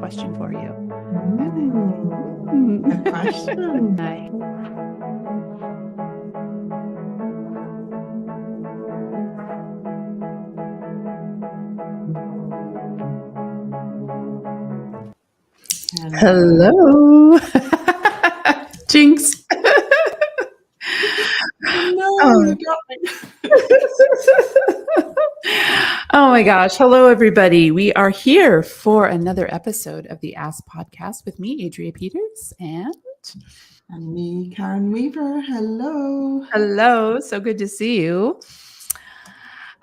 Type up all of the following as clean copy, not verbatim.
question for you. A question. Hello. Jinx. No, you got me. Oh my gosh. Hello, everybody. We are here for another episode of the Ask Podcast with me, Adrea Peters, and me, Karen Weaver. Hello. Hello. So good to see you.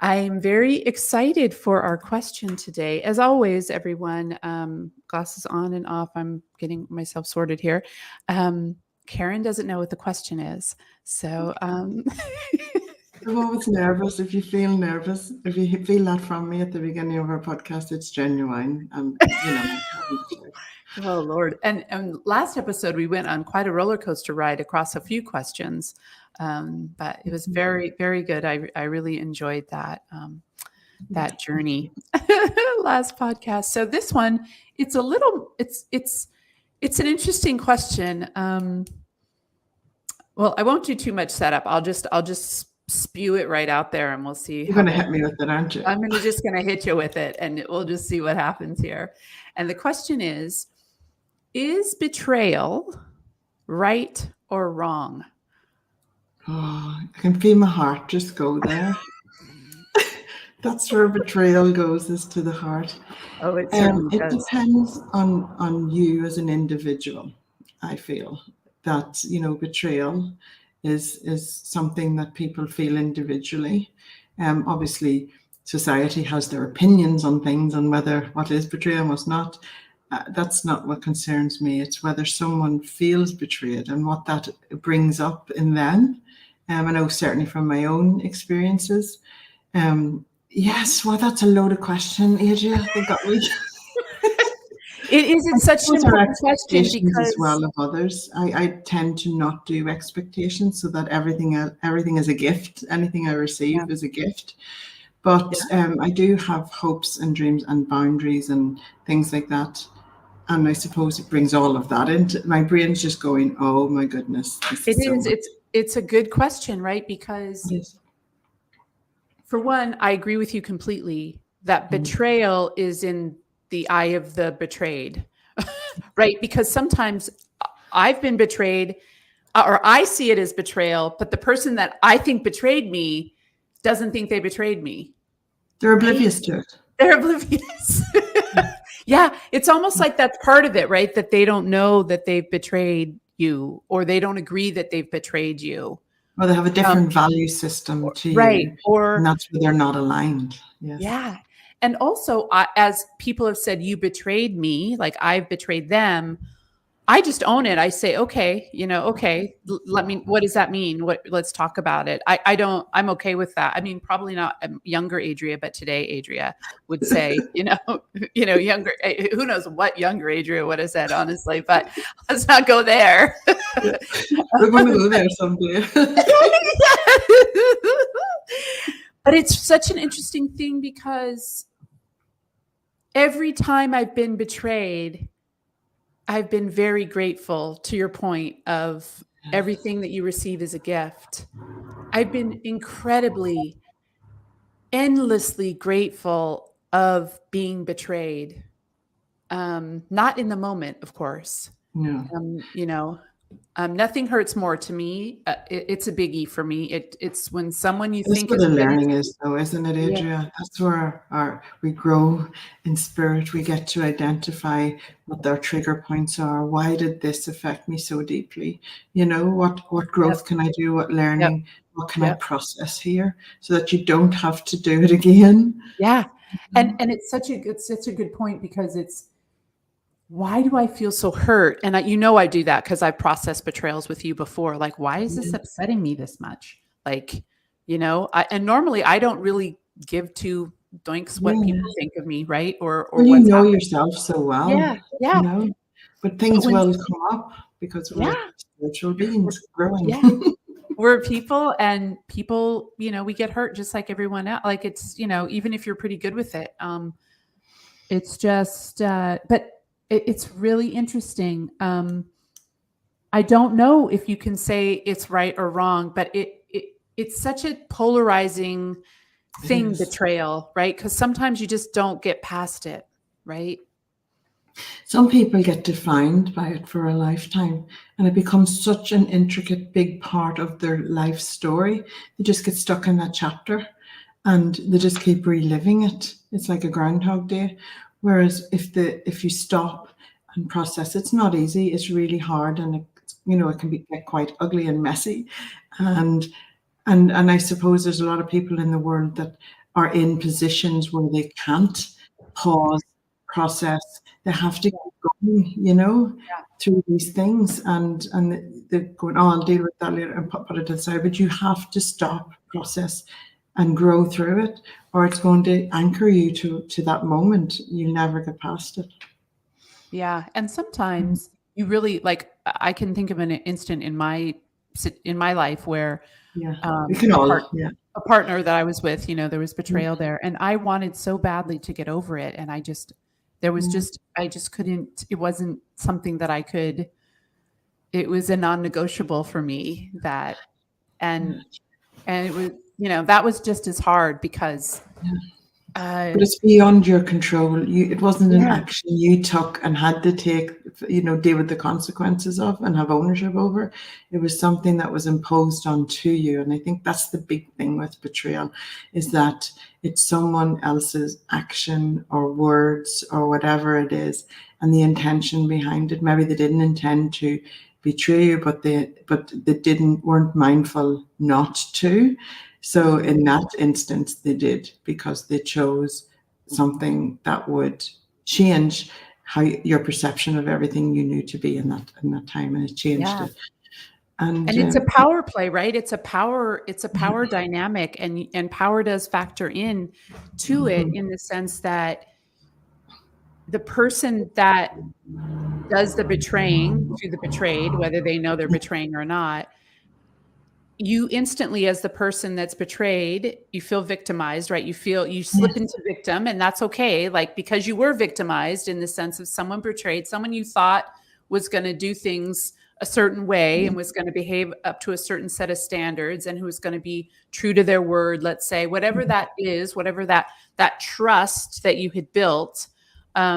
I'm very excited for our question today. As always, everyone, glasses on and off. I'm getting myself sorted here. Karen doesn't know what the question is. So I'm always nervous. If you feel nervous, if you feel that from me at the beginning of our podcast, it's genuine. Oh, Lord. And last episode, we went on quite a roller coaster ride across a few questions. But it was very, very good. I really enjoyed that journey last podcast. So this one, it's an interesting question. Well, I won't do too much setup. I'll just spew it right out there, and we'll see. You're going to hit me with it, aren't you? I'm just going to hit you with it, and we'll just see what happens here. And the question is betrayal right or wrong? Oh, I can feel my heart just go there. That's where betrayal goes, is to the heart. Oh, it certainly does. It depends on you as an individual. I feel that, betrayal is something that people feel individually. Obviously, society has their opinions on things, on what is betrayal and what's not. That's not what concerns me. It's whether someone feels betrayed and what that brings up in them. I know certainly from my own experiences. Yes, well, that's a loaded question, Adria. They got me. It's such an important question because as well of others. I tend to not do expectations, so that everything is a gift. Anything I receive is a gift. But I do have hopes and dreams and boundaries and things like that. And I suppose it brings all of that into my brain's just going, oh my goodness. It's a good question, right? Because for one, I agree with you completely that betrayal is in the eye of the betrayed, right? Because sometimes I've been betrayed, or I see it as betrayal, but the person that I think betrayed me doesn't think they betrayed me. They're oblivious to it. They're oblivious. Yeah, it's almost like that's part of it, right? That they don't know that they've betrayed you, or they don't agree that they've betrayed you. Or they have a different value system to you. Right. And that's where they're not aligned. Yes. Yeah. And also, as people have said, you betrayed me, like I've betrayed them. I just own it. I say, okay, what does that mean? Let's talk about it. I'm okay with that. I mean, probably not younger Adria, but today Adria would say, younger, who knows what younger Adria would have said, honestly, but let's not go there. We're going to go there someday. But it's such an interesting thing because every time I've been betrayed, I've been very grateful, to your point of everything that you receive as a gift. I've been incredibly, endlessly grateful of being betrayed. Not in the moment, of course. No. Nothing hurts more to me. It's a biggie for me. It's when someone you think is. That's what the learning is, though, isn't it, Adria? Yeah. That's where we grow in spirit. We get to identify what our trigger points are. Why did this affect me so deeply? What growth can I do? What learning? What can I process here, so that you don't have to do it again? Yeah, and it's such a good point, because it's, why do I feel so hurt? And I do that because I've processed betrayals with you before. Like, why is this upsetting me this much? Like, and normally I don't really give two doinks what people think of me, right? Or you know yourself so well. Yeah. But things will come up because we're spiritual beings growing. Yeah. We're people, and people, we get hurt just like everyone else. Like, it's, even if you're pretty good with it. It's just, but it's really interesting. I don't know if you can say it's right or wrong, but it's such a polarizing It thing, is. betrayal, right? Because sometimes you just don't get past it, right? Some people get defined by it for a lifetime, and it becomes such an intricate, big part of their life story. They just get stuck in that chapter and they just keep reliving it. It's like a Groundhog Day. Whereas if you stop and process, it's not easy. It's really hard, and it can get quite ugly and messy. And and I suppose there's a lot of people in the world that are in positions where they can't pause, process. They have to keep going, Yeah. through these things, and they're going, "Oh, I'll deal with that later," and put it aside. But you have to stop, process, and grow through it, or it's going to anchor you to that moment. You'll never get past it. Yeah, and sometimes you really like I can think of an instant in my life where Yeah, we can a all. Yeah. a partner that I was with, there was Yeah. betrayal there, and I wanted so badly to get over it, and Yeah. I just couldn't. It wasn't something that I could. It was a non-negotiable for me that, and and it was, that was just as hard because, Yeah. uh, But it's beyond your control. It wasn't an yeah, action you took and had to take, deal with the consequences of and have ownership over. It was something that was imposed onto you. And I think that's the big thing with betrayal, is that it's someone else's action or words or whatever it is, and the intention behind it. Maybe they didn't intend to betray you, but they weren't mindful not to. So in that instance, they did, because they chose something that would change how your perception of everything you knew to be in that time, and it changed yeah. it. And And it's a power play, right? It's a power dynamic, and power does factor in to it, mhm, in the sense that the person that does the betraying to the betrayed, whether they know they're betraying or not, you instantly, as the person that's betrayed, you feel victimized, right? You slip yes, into victim, and that's okay. Like, because you were victimized in the sense of someone betrayed, someone you thought was going to do things a certain way and was going to behave up to a certain set of standards, and who was going to be true to their word, let's say, whatever that is, whatever that trust that you had built,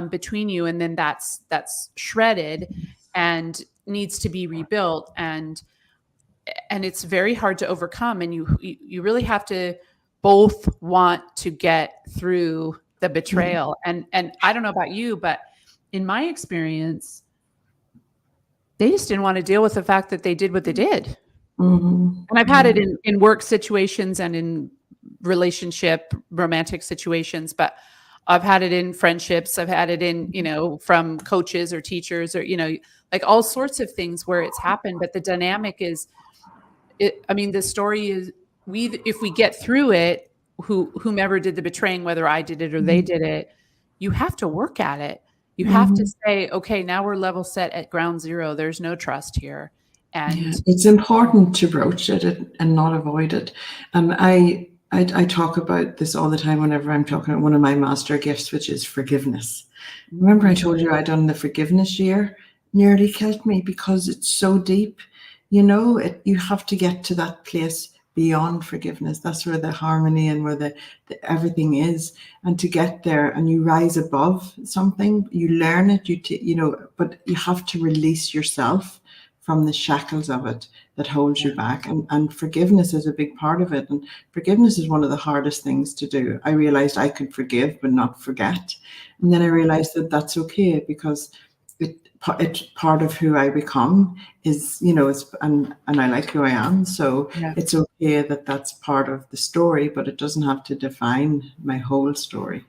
between you, and then that's shredded and needs to be rebuilt, and it's very hard to overcome, and you really have to both want to get through the yeah, betrayal. And I don't know about you, but in my experience, they just didn't want to deal with the fact that they did what they did. mhm, And I've had it yeah, in work situations and in relationship romantic situations, but I've had it in friendships, I've had it in, from coaches or teachers, or, like all sorts of things where it's happened. But the dynamic is, I mean, the story is, if we get through it, whomever did the betraying, whether I did it or they mhm, did it, you have to work at it. You have to mhm. say, okay, now we're level set at ground zero. There's no trust here. Yeah, And it's important to broach it and not avoid it. And I talk about this all the time whenever I'm talking about one of my master gifts, which is forgiveness. Remember, I mm, told you I'd done the forgiveness year? Nearly killed me because it's so deep. You have to get to that place beyond forgiveness. That's where the harmony and where the everything is. And to get there, and you rise above something, you learn it, but you have to release yourself from the shackles of it that holds yeah, you back. And forgiveness is a big part of it. And forgiveness is one of the hardest things to do. I realized I could forgive but not forget. And then I realized that that's okay, because it's part of who I become, and I like who I am. So yeah, it's okay that that's part of the story, but it doesn't have to define my whole story,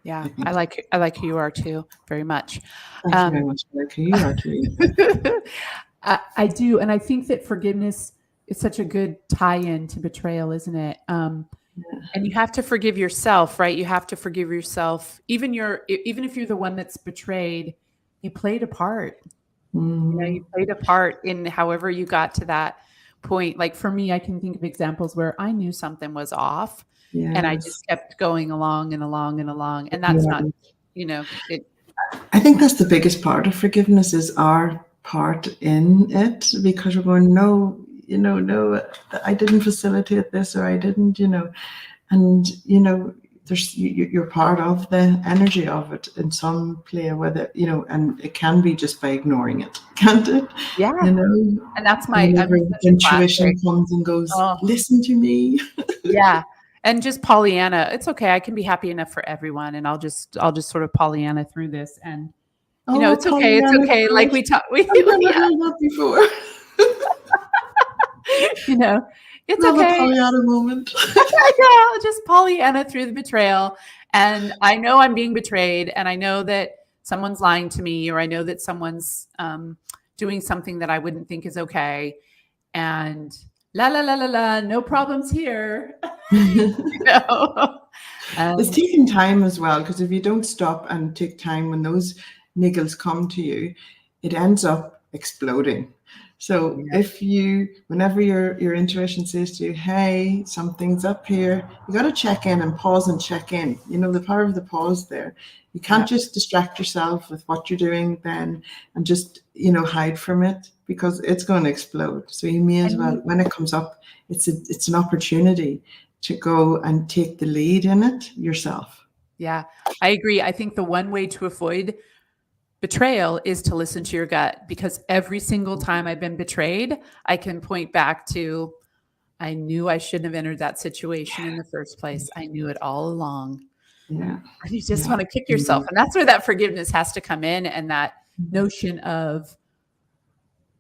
yeah. I think. I like who you are too, very much. Thank you very Um, much. I like who you are too. I do, and I think that forgiveness is such a good tie-in to betrayal, isn't it? And you have to forgive yourself, right? You have to forgive yourself, even if you're the one that's betrayed. You played a part. You Mm, played a part in however you got to that point. Like for me, I can think of examples where I knew something was off, and I yes. just kept going along and along and along, and that's not, Yeah. it. I think that's the biggest part of forgiveness is our part in it, because we're going, no, no, I didn't facilitate this, or I didn't, and there's you're part of the energy of it in some play, whether and it can be just by ignoring it, can't it? Yeah. You know, And that's whenever I'm such a intuition classic. comes and goes, Oh, listen to me. yeah. And just Pollyanna, it's okay. I can be happy enough for everyone. And I'll just sort of Pollyanna through this. And Oh, it's okay. It's Pollyanna, okay. Like God, we talk, I've never yeah, heard that before. you know, it's Love a okay. Pollyanna moment. Yeah, I'll just Pollyanna through the betrayal. And I know I'm being betrayed, and I know that someone's lying to me, or I know that someone's doing something that I wouldn't think is okay. And la la la la la, no problems here. you know? It's Um, taking time as well, because if you don't stop and take time when those niggles come to you, it ends up exploding. So yeah, if whenever your intuition says to you, hey, something's up here, you got to check in and pause and check in. The power of the pause there. You yeah. can't just distract yourself with what you're doing then and just, hide from it, because it's going to explode. So you may as well, And when it comes up, it's an opportunity to go and take the lead in it yourself. yeah, I agree. I think the one way to avoid betrayal is to listen to your gut, because every single time I've been betrayed, I can point back to, I knew I shouldn't have entered that situation in the first place. I knew it all along. Yeah. And you just Yeah. want to kick yourself. And that's where that forgiveness has to come in, and that notion of,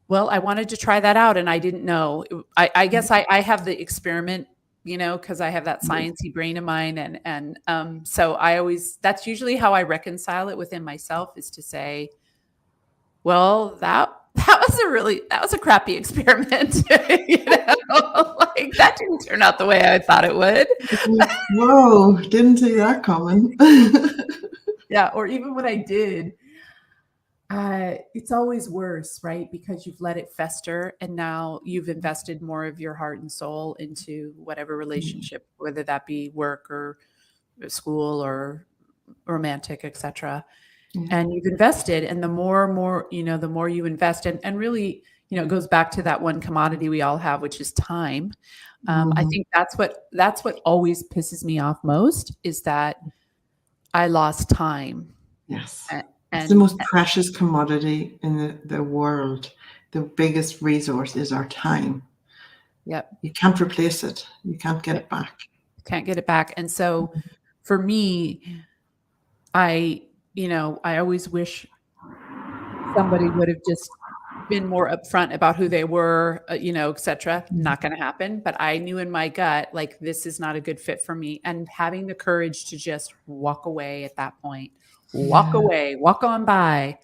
well, I wanted to try that out and I didn't know. I guess I have the experiment, because I have that sciencey brain of mine, and so that's usually how I reconcile it within myself, is to say, well, that was a crappy experiment, like that didn't turn out the way I thought it would. Whoa, didn't see that coming. Yeah, or even when I did, it's always worse, right? Because you've let it fester, and now you've invested more of your heart and soul into whatever relationship, whether that be work or school or romantic, etc. Yeah. And you've invested, and the more, the more you invest, and really, it goes back to that one commodity we all have, which is time. I Mhm. think that's what always pisses me off most, is that I lost time. Yes. A- It's the And most precious commodity in the world. The biggest resource is our time. yep, You can't replace it. You can't get yep, it back. can't get it back. And so for me, I, I always wish somebody would have just been more upfront about who they were, et cetera. Not going to happen. But I knew in my gut, like, this is not a good fit for me. And having the courage to just walk away at that point, walk Yeah. away, walk on by,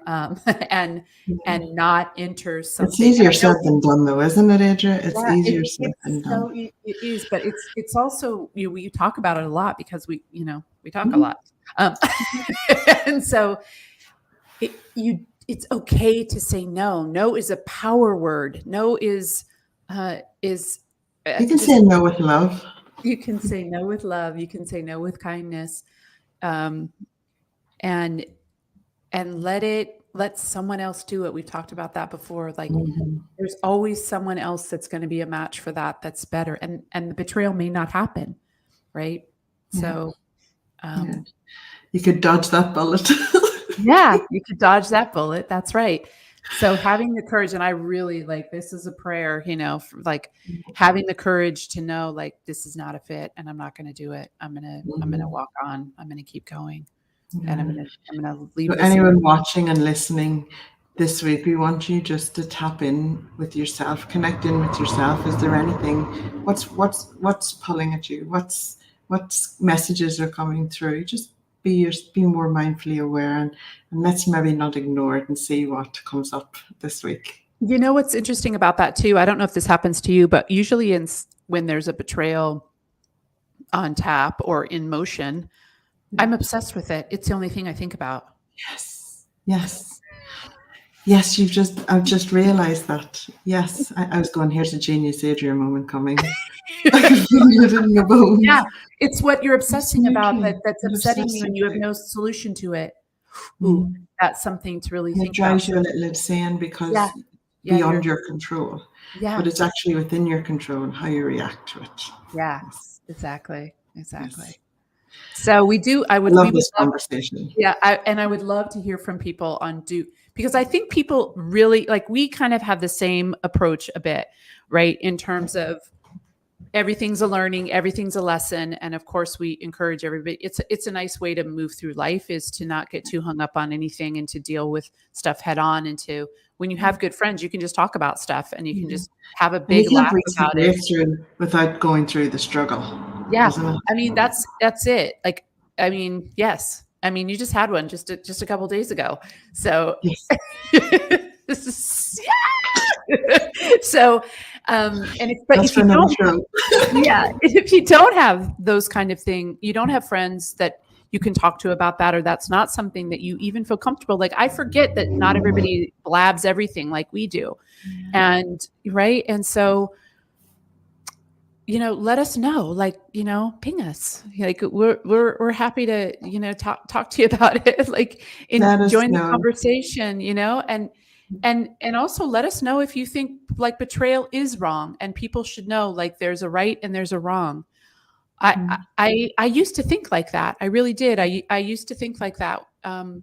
and Yeah. and not enter It's something. And easier I know, said than done, though, isn't it, Adria? It's yeah, easier said than it's done. it is, but it's also, we talk about it a lot, because we talk a Mhm. lot. Um, and so it's okay to say no. No is a power word. No is You can just, say no with love. you can say no with love. You can say no with kindness, um, and let someone else do it. We've talked about that before. Like, Mhm. there's always someone else that's going to be a match for that. That's better, and the betrayal may not happen, right? Yeah. So, Yeah. um, You could dodge that bullet. yeah, you could dodge that bullet. That's right. So having the courage, and I really, like, this is a prayer, for, like, having the courage to know, like, this is not a fit, and I'm not going to do it. I'm going to Mhm. walk on. I'm going to keep going, and I'm Yeah. going to I'm going to So leave this. anyone watching and listening this week, we want you just to tap in with yourself, connect in with yourself. Is there anything? What's pulling at you? What messages are coming through? Just be more mindfully aware, and let's maybe not ignore it and see what comes up this week. You know what's interesting about that too? I don't know if this happens to you, but usually when there's a betrayal on tap or in motion, Yeah. I'm obsessed with it. It's the only thing I think about. Yes. Yes. Yes, I've just realized that. Yes, I was going, here's a genius Adria moment coming. I can feel it in your Yeah, bones. it's what you're obsessing about Absolutely. that's You're upsetting you, obsessing and you have about. no solution to it. ooh, that's something to really And it think about. drives you a little insane because Yeah. Yeah. beyond your control. Yeah. But it's actually within your control how you react to it. Yeah. Yes. Exactly. Exactly. Yes. So we I love this conversation. Yeah, I would love to hear from people on because I think people really like we kind of have the same approach a bit, right? In terms of everything's a learning, everything's a lesson, and of course we encourage everybody. It's a nice way to move through life is to not get too hung up on anything and to deal with stuff head on. And to when you have good friends, you can just talk about stuff and you can just have a And you big can't laugh reach the about it. breakthrough without going through the struggle. Yeah, Isn't it? I mean that's it. Like, I mean, yes, I mean you just had one just a couple days ago, so Yes. this is so. And That's if you for another don't, show. yeah, if you don't have those kind of thing, you don't have friends that you can talk to about that, or that's not something that you even feel comfortable. Like I forget that not everybody blabs everything like we do, and right, and so. Let us know, like, ping us. Like we're happy to, talk to you about it, like Let us join the know. conversation, and also let us know if you think like betrayal is wrong and people should know like there's a right and there's a wrong. I used to think like that. I really did. I used to think like that. And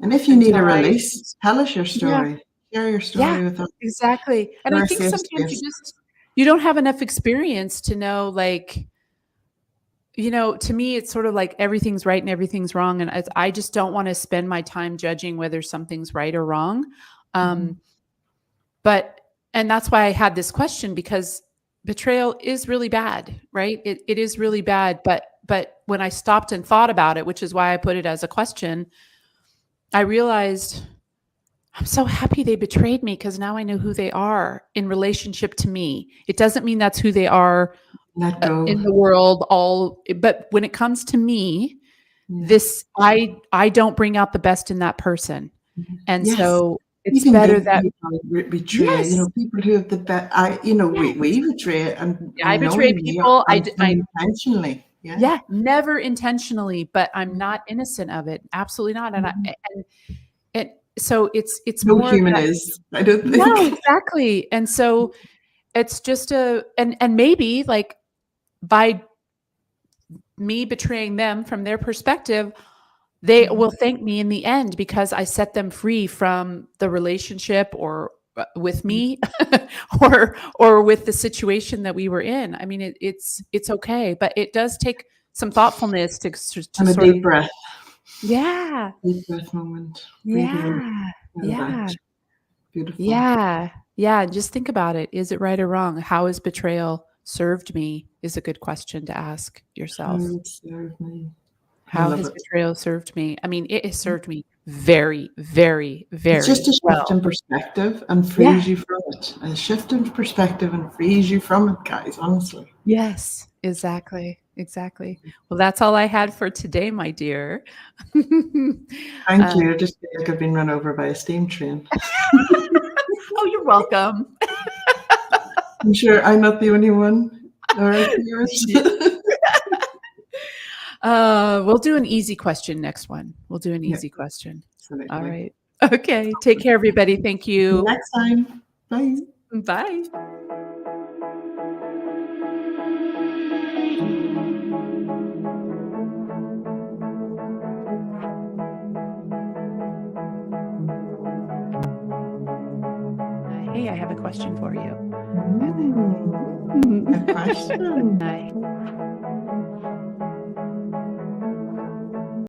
if you need a release, tell us your story. Share your story with us. Exactly. And I think sometimes you don't have enough experience to know, like, to me, it's sort of like everything's right and everything's wrong. And I just don't want to spend my time judging whether something's right or wrong. And that's why I had this question, because betrayal is really bad, right? It is really bad. But when I stopped and thought about it, which is why I put it as a question, I realized I'm so happy they betrayed me because now I know who they are in relationship to me. It doesn't mean that's who they are in the world but when it comes to me, I don't bring out the best in that person. And so it's better that betray, people who have the best, we betray and I betray people. I intentionally. Yeah, never intentionally, but I'm not innocent of it. Absolutely not. And so it's no more human is. I don't think. No, exactly. And so it's just and maybe like by me betraying them from their perspective, they will thank me in the end because I set them free from the relationship or with me or with the situation that we were in. I mean, it's okay, but it does take some thoughtfulness to and a deep breath. Yeah. Deep breath moment. Yeah. Yeah. Beautiful. Yeah. Yeah. Just think about it. Is it right or wrong? How has betrayal served me is a good question to ask yourself. How it served me. How has betrayal served me? I mean, it has served me very, very, very It's just a shift in perspective and frees you from it. A shift in perspective and frees you from it, guys, honestly. Yes, exactly. Exactly. Well, that's all I had for today, my dear. Thank you. I just feel like I've been run over by a steam train. Oh, you're welcome. I'm sure I'm not the only one. All right, viewers. We'll do an easy question next one. We'll do an easy question. Absolutely. All right. Okay. Take care, everybody. Thank you. Next time. Bye. Bye. Hey, I have a question for you. A question.